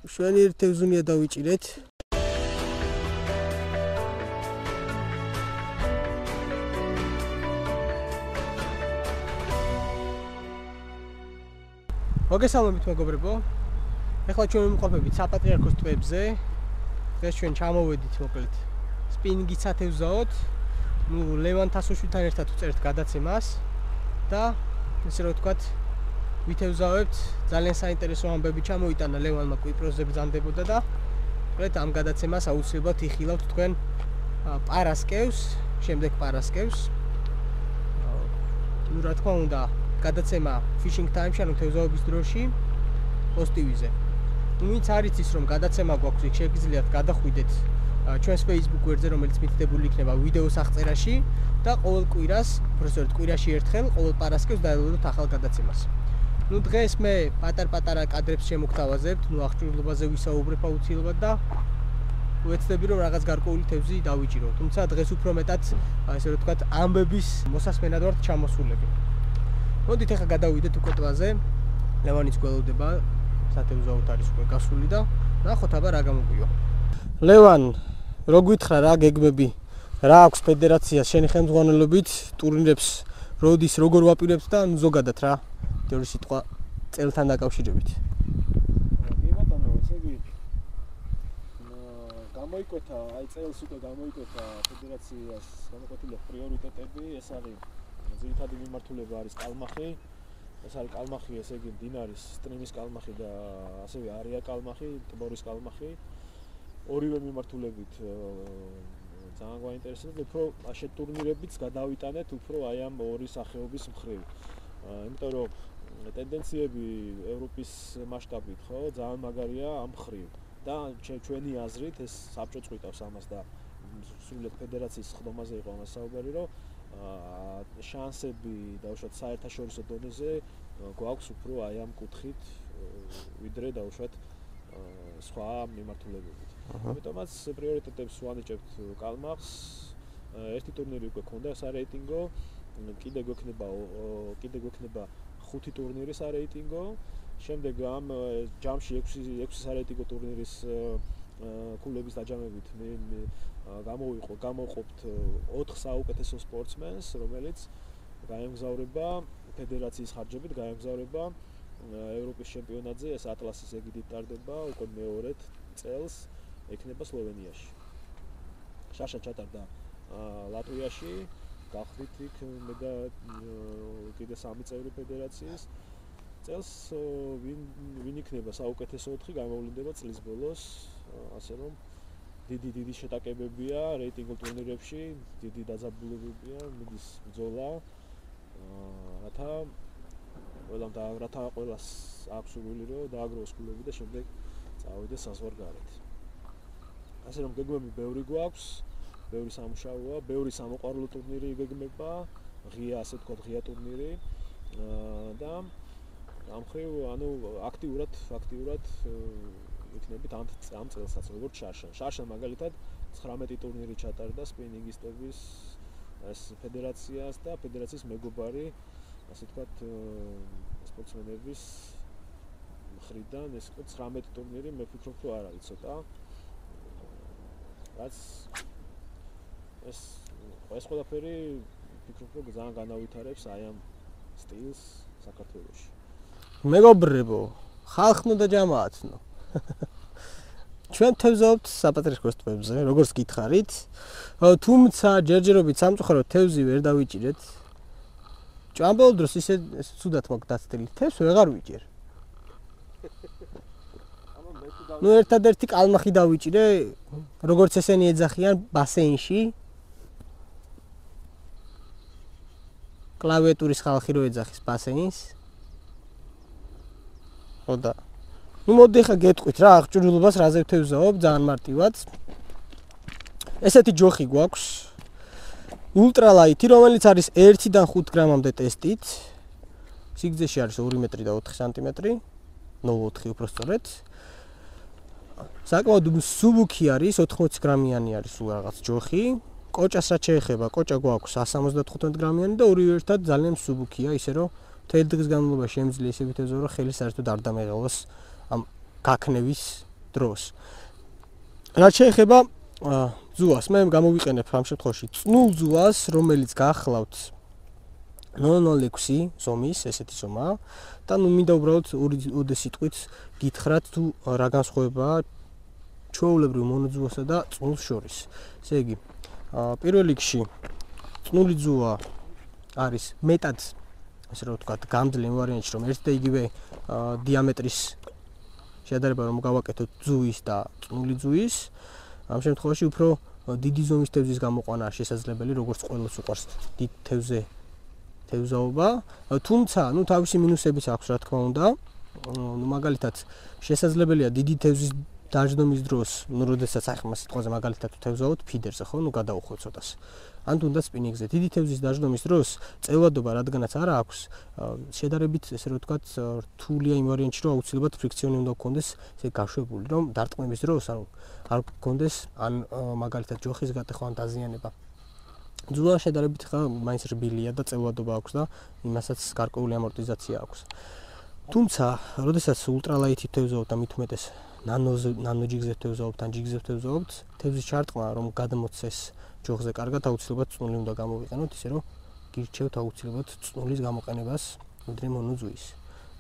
შვენიერ თევზს უნდა დავიჭირეთ. მოგესალმებით მეგობრებო. ეხლა ჩვენ ვიმყოფებით საპატრიარქოს ტბებზე. დღეს ჩვენ ჩამოვედით მოკლედ სპინინგის სათევზაოდ. ლევან თასოშვიდან ერთად ვწერთ გადაცემას და ესე რომ ვთქვათ ვითევზავებთ. ძალიან საინტერესო ამბები ჩამოიტანა ლევანმა კვიპროსზე ბრძანდებოდა და მოკლედ ამ გადაცემას აუცილებლად იხილავთ თქვენ პარასკევს, შემდეგ პარასკევს. რა თქმა უნდა გადაცემა fishing time-ში, ანუ თევზაობის დროში პოსტივიზე. ვინც არ იცის რომ გადაცემა გვაქვს, იქ შეგიძლიათ გადახვიდეთ ჩვენს Facebook გვერდზე, რომელიც მითითებული იქნება ვიდეოს აღწერაში და ყოველ კვირას, უბრალოდ კვირაში ერთხელ, ყოველ პარასკევს დაელოდოთ ახალ გადაცემას. დღეს მე პატარ-პატარა კადრებს შემოგთავაზებთ, აღჭურვილობაზე ვისაუბრებ აუცილებლად და ვეცდები რომ რაღაც გარკვეული თევზი დავიჭირო. თუმცა დღეს უფრო მეტად, ესე რომ ვთქვათ, ამბების მოსასმენად ვართ ჩამოსულები. მოდით ახლა გადავიდეთ უკვე ტბაზე. ლევანიც გველოდება, სათევზაოდ არის უკვე გასული და ნახოთ აბა რა გამოგვივა. ლევან, რო გითხრა რა გეგმები, რა აქვს ფედერაციას შენი ხელმძღვანელობით ტურნირებს როდის როგორ ვაპირებთ და ზოგადად რა თეორიული სიტყვა წელთან დაკავშირებით. კი ბატონო, ესე იგი გამოიკვეთა, აი წელს უკვე გამოიკვეთა ფედერაციას გამოკვეთილი პრიორიტეტები, ეს არის ძირითადი მიმართულება არის კალმახი. ეს არის კალმახი, ესე იგი დინარის, სტრიმის კალმახი და ასევე არია კალმახი, ტბორის კალმახი. ორივე მიმართულებით ძალიან გვაინტერესებს, უფრო ასეთ ტურნირებიც გადავიტანეთ უფრო აი ამ ორი სახეობის მხრივ. იმიტომ რომ ტენდენციები ევროპის მასშტაბით, ხო, ძალიან მაგარია ამ მხრივ. და ჩვენი აზრით ეს საბჭო წვითავს ამას და სრულად ფედერაციის ხდომაზე იყო ამას საუბარი, რომ შანსები დაუშვათ საერთაშორისო დონეზე გვაქვს უფრო აი ამ კუთხით ვიდრე დაუშვათ სხვა მიმართულებებით. ამიტომაც პრიორიტეტებს ვანიჭებთ კალმახს. ერთი ტურნირი უკვე ქონდა სარეიტინგო, კიდე გვექნება 5 ტურნირი სარეიტინგო. შემდეგ ამ ჯამში 6 სარეიტინგო ტურნირის ქულების დაჯამებით მე გამოვყოფთ 4 საუკეთესო სპორტსმენს, რომელიც გაემგზავრება ფედერაციის ხარჯებით, გაემგზავრება ევროპის ჩემპიონატზე, ეს ატლასის ეგიდით ტარდება უკვე მეორედ წელს, ექნება სლოვენიაში. შაშა ჩატარდა ლატვიაში, გახდით იქ მე და კიდე 3 წევრი ფედერაციის. წელს ვინ იქნება საუკეთესო 4 გამოვლინდება წლის ბოლოს, ასე რომ დიდი შეტაკებებია რეიტინგულ ტურნირებში, დიდი დაძაბულობებია, მიდის ბრძოლა. რათა ყველას აქვს სურვილი რომ დააგროვოს ქულები და შემდეგ წავიდეს საზღვარგარეთ. ასე რომ გეგმები ბევრი გვაქვს, ბევრი სამუშაოა, ბევრი სამოყვარულო ტურნირი გეგმება, ღია, ასე ვთქვათ, ღია ტურნირი და ამ ხრივ, ანუ აქტიურად იქნებით ამ წელსაც, როგორც შარშან. შარშან მაგალითად 19 ტურნირი ჩატარდა სპინინგისტების ეს ფედერაციას და ფედერაციის მეგობარი, ასე ვთქვათ, სპორტსმენების მხრიდან ეს 19 ტურნირი მე ვფიქრობ, რომ არ არის ცოტა. რაც ეს ყველაფერი ვფიქრობ, რომ ძალიან განავითარებს აი ამ სტილს საქართველოში. მეგობრებო, ხალხნო და ჯამაათნო. ჩვენ თევზავთ საპატრიარქოს ტბებზე, როგორც გითხარით, თუმცა ჯერჯერობით სამწუხაროდ თევზი ვერ დავიჭირეთ. ჭამბოლ დროს ისე ცუდად მოგდაცდილი თევზს ვეღარ ვიჭერ. ერთადერთი კალმახი დავიჭირე, როგორც ესენი ეძახიან ბასეინში. კლავიატურის ხალხი რო ეძახის ბასეინს. ხოდა მოდი ხა გეტყვით რა აღჭურვილობას რაზე ვთევზაობ ძალიან მარტივად. ესეთი ჯოხი გვაქვს. ულტრალაითი, რომელიც არის 1-დან 5 გრამამდე ტესტით. სიგრძეში არის 2 მეტრი და 4 სანტიმეტრი. 0,4 უფრო სწორედ. საკმაოდ სუბუქი არის, 80 გრამიანი არის სულ რაღაც ჯოხი. კოჭას რაც შეეხება, კოჭა გვაქვს 175 გრამიანი და ორივე ერთად ძალიან სუბუქია, ისე რომ მთელი დღის განმავლობაში შემიძლია ისე ვითევზო, რომ ხელი საერთოდ არ დამეღელოს ამ გაქნევის დროს. რაც შეეხება ძუას, მე გამოვიყენებ ამ შემთხვევაში წნულ ძუას, რომელიც გაახლავთ 0.06 ზომის, ესეთი ზომა და ნუ მინდა უბრალოდ ორი სიტყვით გითხრათ თუ რა განსხვავებაა ჩვეულებრივ მონოძუასა და წნულს შორის. ესე იგი, პირველ რიგში წნული ძუა არის მეტად, ასე რომ ვთქვათ, გამძლე ვარიანტში, რომ ერთ და იგივე დიამეტრის შედარება რომ გავაკეთოთ ძუის და წნული ძუის, ამ შემთხვევაში უფრო დიდი ზომის თევზის გამოყვანაა შესაძლებელი, როგორც ყველას უყვარს დიდ თევზზე თევზაობა, თუმცა, ნუ თავისი მინუსებიც აქვს, რა თქმა უნდა. მაგალითად, შესაძლებელია დიდი თევზის დაждომის დროს, ნუ როდესაც ახლა სიტყვაზე მაგალითად თევზაობთ ფიდერზე, ხო, ნუ გადაუხვევთ ცოტას. ან თუნდაც სპინინგზე. დიდი თევზის დაждომის დროს წელვადობა რადგანაც არა აქვს, შედარებით, ესე რომ ვთქვათ, რთულია იმ ვარიანტში, რომ აუცილებლად ფრიქციონი უნდა გქონდეს, ესე გაშვებული, რომ დარტყმების დროს, ანუ არ გქონდეს ან მაგალითად ჯოხის გატეხვა ან დაზიანება. ძუა შედარებით ხა მაინც რბილია და წელვადობა აქვს და იმასაც გარკვეული ამორტიზაცია აქვს. თუმცა, როდესაც ულტრალაითი თევზაობთ და მით უმეტეს ნანოჯიგზე თევზაობთ ან ჯიგზე თევზაობთ, თევზის ჩარტყმა რომ გადმოცეს ჯოხზე კარგად აუცილებლად წნული უნდა გამოვიყენოთ, ისე რომ გირჩევთ აუცილებლად წნულის გამოყენებას ვიდრე მონოძუის.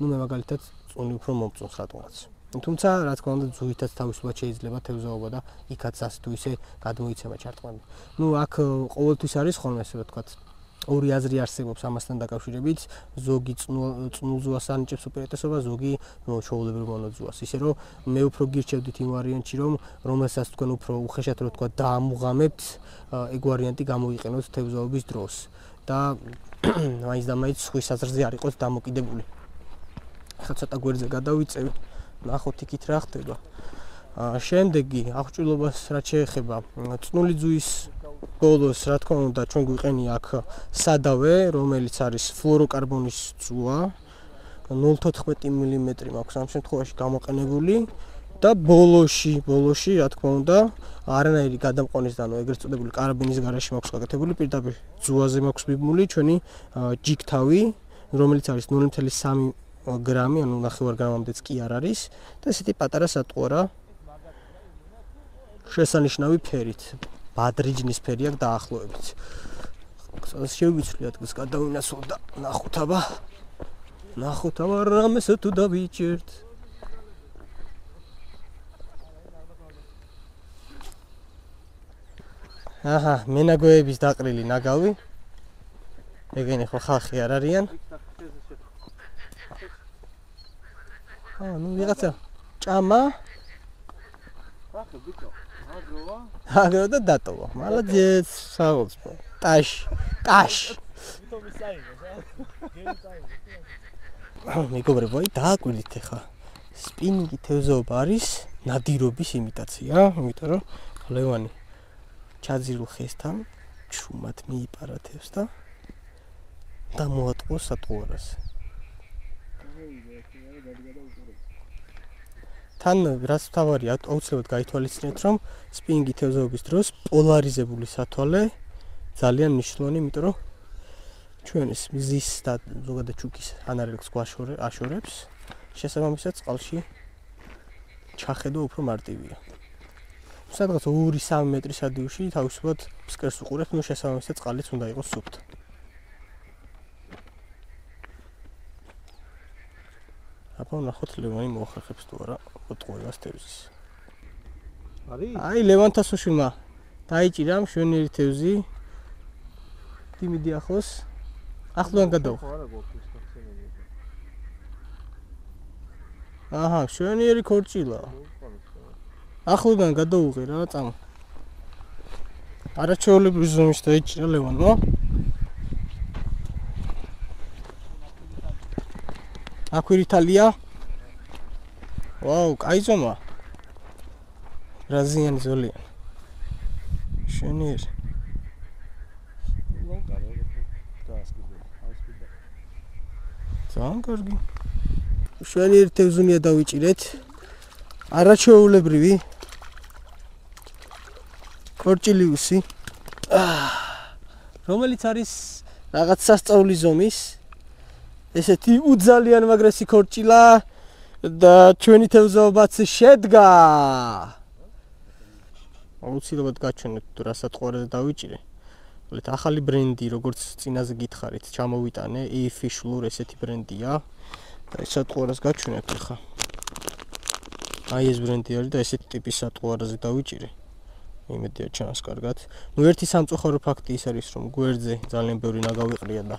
ნუ მე მაგალითად წნული უფრო მომწონს რატომაც. თუმცა, რა თქმა უნდა, ძუითაც თავისუფლად შეიძლება თევზაობა და იქაც ასე თუ ისე გადმოიცემა ჩარტყმები. ნუ აქ ყოველთვის არის ხოლმე ასე ვთქვათ, ორი აზრი არსებობს ამასთან დაკავშირებით, ზოგი წნულ ძუას ანიჭებს უპირატესობას, ზოგი ჩვეულებრივ მონოძუას. ისე რომ მე უფრო გირჩევდით იმ ვარიანტში, რომელსაც თქვენ უფრო უხეშად რო თქვა დაამუღამებთ, ეგ ვარიანტი გამოიყენოთ თევზაობის დროს და მაინც და მაინც სხვის აზრზე არ იყოთ დამოკიდებული. ახლა ცოტა გვერდზე გადავიწევი, ნახოთ იქით რა ხდება. შემდეგი აღჭურვილობას რაც შეეხება წნული ძუის ბოლოს, რა თქმა უნდა, ჩვენ გვიყენია აქ სადავე, რომელიც არის ფლოროკარბონის ძუა, 0.14 მმ მაქვს ამ შემთხვევაში გამოყენებული და ბოლოში, რა თქმა უნდა, არანაირი გადამყვანის და ეგრეთ წოდებული კარაბინის გარეშე მაქვს გაკეთებული, პირდაპირ ძუაზე მაქვს მიბმული ჩვენი ჯიგთავი, რომელიც არის 0.3 გრამი, ანუ 9 გრამამდეც კი არ არის და ესეთი პატარა სატყუარა შესანიშნავი ფერით. ბადრიჯნის ფერი აქვს დაახლოებით. შევიცვლი ადგილს გადავინასვო და ნახოთ აბა რამეს თუ დავიჭერთ. აჰა, მენაგვეების დაყრილი ნაგავი. ეგენი ხო ხალხი არ არიან. ნუ ვიღაცა ჭამა. აგრო და დატოვა. მალადეც, საოცრო. ტაშ. მეგობრებო, დააკვირდით ახლა. სპინინგი თევზაობა არის ნადირობის იმიტაცია, იმიტომ რომ ლევანი ჩაძირულ ხესთან ჩუმად მიიპარა თევზს და მოატყოს სატყუარას. თან რაც თავარია, აუცილებლად გაითვალისწინეთ, რომ სპინინგი თევზაობის დროს პოლარიზებული სათვალე ძალიან მნიშვნელოვანი, იმიტომ რომ ჩვენს მზის და ზოგადად ჩუქის ანარელს გვაშორებს, შესაბამისად წყალში ჩახედვა უფრო მარტივია. სადღაც 2-3 მეტრის რადიუსში თავისუფლად ფსკერს უყურებთ, ნუ შესაბამისად წყალიც უნდა იყოს სუფთა. აბა ნახოთ ლევანი მოახერხებს თუ არა ოტყუებას თევზის. აი ლევანთასოშვილმა დაიჭირა მშვენიერი თევზი. დიმიდი ახლოს. ახლოვან გადავა. აჰა, მშვენიერი ქორჭილა. ახლოვან გადაუღე რა წამ. არაჩვეულებრივი ზომის დაიჭირა ლევანმა. აქვირითალია. ვაუ, კაი ზომა. რაზიანი ზოლია. მშვენიერი. ძალიან კარგი. მშვენიერი თევზუნია დავიჭირეთ. არაჩვეულებრივი კორჭილიუსი. რომელიც არის რაღაც სასწაული ზომის. ესეთი უძალიან მაგრესი ქორჭილა, და ჩვენი თევზაობაც შედგა. აუცილებლად გაჩვენეთ თუ რა სატყუარზე დავიჭირე. ვლეთ ახალი ბრენდი, როგორც წინაზე გითხარით, ჩამოვიტანე, A-Fish Lure ესეთი ბრენდია. და ეს სატყუარას გაჩვენებთ ახლა. აი ეს ბრენდი არის და ესეთი ტიპის სატყუარზე დავიჭირე. იმედია ჩანს კარგად. ნუ ერთი სამწუხარო ფაქტი ის არის, რომ გვერდზე ძალიან ბევრი ნაგავიყრია და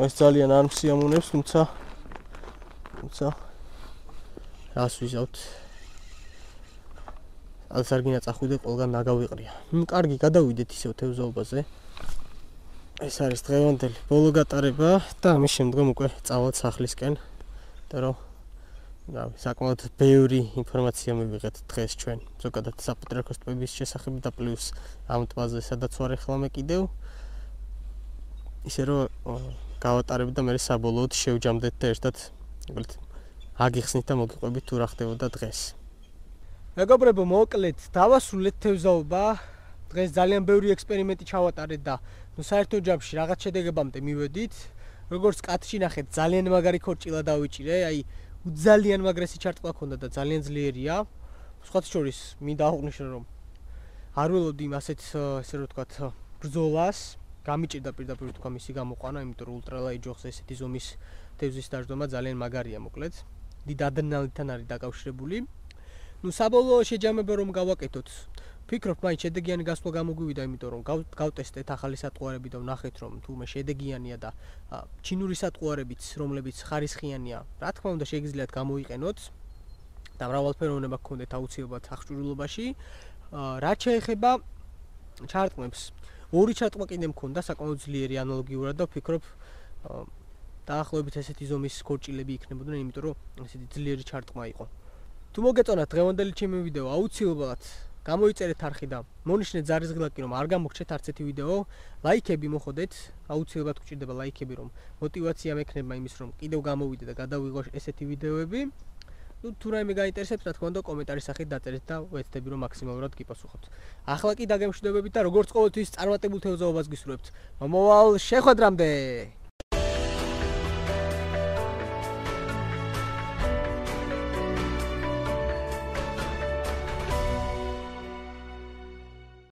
ეს ძალიან არ მსიამოვნებს, თუმცა რას ვიზავთ? ალს არ გინდა წახვიდე, ყველგან ნაგავიყრია. კარგი, გადავიდეთ ისევ თევზაობაზე. ეს არის დღევანდელი ბოლო გატარება და ამის შემდგომ უკვე წავალთ სახლისკენ. და რომ საკმაოდ ბევრი ინფორმაცია მივიღეთ დღეს ჩვენ ზოგადად საპატრიარქოს ტბების შესახებ და პლუს ამ ტბაზე სადაც ვარ ახლა მე კიდევ ისე რომ გავატარებ და მე საბოლოოდ შევჯამდეთ და ერთად აგიხსნით და მოგიყვებით თუ რა ხდებოდა დღეს. მეგობრებო, მოკლედ დავასრულეთ თევზაობა. დღეს ძალიან ბევრი ექსპერიმენტი ჩავატარეთ და ნუ საერთო ჯამში რაღაც შედეგებამდე მივედით. როგორც კატში ნახეთ, ძალიან მაგარი ქორჭილა დავიჭირე, აი ძალიან მაგრესი ჩარტყვა ქონდა და ძალიან ძლიერია. სხვათა შორის მინდა აღვნიშნო, რომ არ ველოდი იმ ასეთ ესე რომ ვთქვათ ბრძოლას, გამიჭირდა პირდაპირ თქვა მისი გამოყვანა, იმიტომ რომ ულტრალაით ჯოხზე ესეთი ზომის თევზის დაждომა ძალიან მაგარია მოკლედ. დიდ ადრენალინთან არის დაკავშირებული. ნუ საბოლოო შეჯამება რომ გავაკეთოთ. ვფიქრობ, მაინც შედეგიანი გასვლა გამოგვივიდა, იმიტომ რომ გავტესტეთ ახალი სატყუარები და ვნახეთ, რომ თურმე შედეგიანია და ჩინური სატყუარებიც, რომლებიც ხარისხიანია, რა თქმა უნდა შეგიძლიათ გამოიყენოთ და მრავალფეროვნება გქონდეთ აუცილებლად აღჭურვილობაში. რაც შეეხება ჩარტყმებს, ორი ჩარტყმა კიდე მქონდა, საკმაოდ ძლიერი ანალოგიურად და ვფიქრობ, დაახლოებით ესეთი ზომის ქორჭილები იქნებოდნენ, იმიტომ რომ ესეთი ძლიერი ჩარტყმა იყო. თუ მოგეწონათ დღევანდელი ჩემი ვიდეო, აუცილებლად გამოიწერეთ არხი და მონიშნეთ ზარისღილაკი, რომ არ გამოგრჩეთ არც ერთი ვიდეო, ლაიქები მოხოდეთ, აუცილებლად გჭირდება ლაიქები, რომ მოტივაცია მექნება იმის, რომ კიდევ გამოვიდე და გადავიღო ესეთი ვიდეოები. ნუ თუ რაიმე გაინტერესებს, რა თქმა უნდა, კომენტარის სახით დაწერეთ და ვეცდები, რომ მაქსიმალურად გიპასუხოთ. ახლა კი დაგემშვიდობებით და როგორც ყოველთვის წარმატებულ თევზაობას გისურვებთ. მომავალ შეხვედრამდე.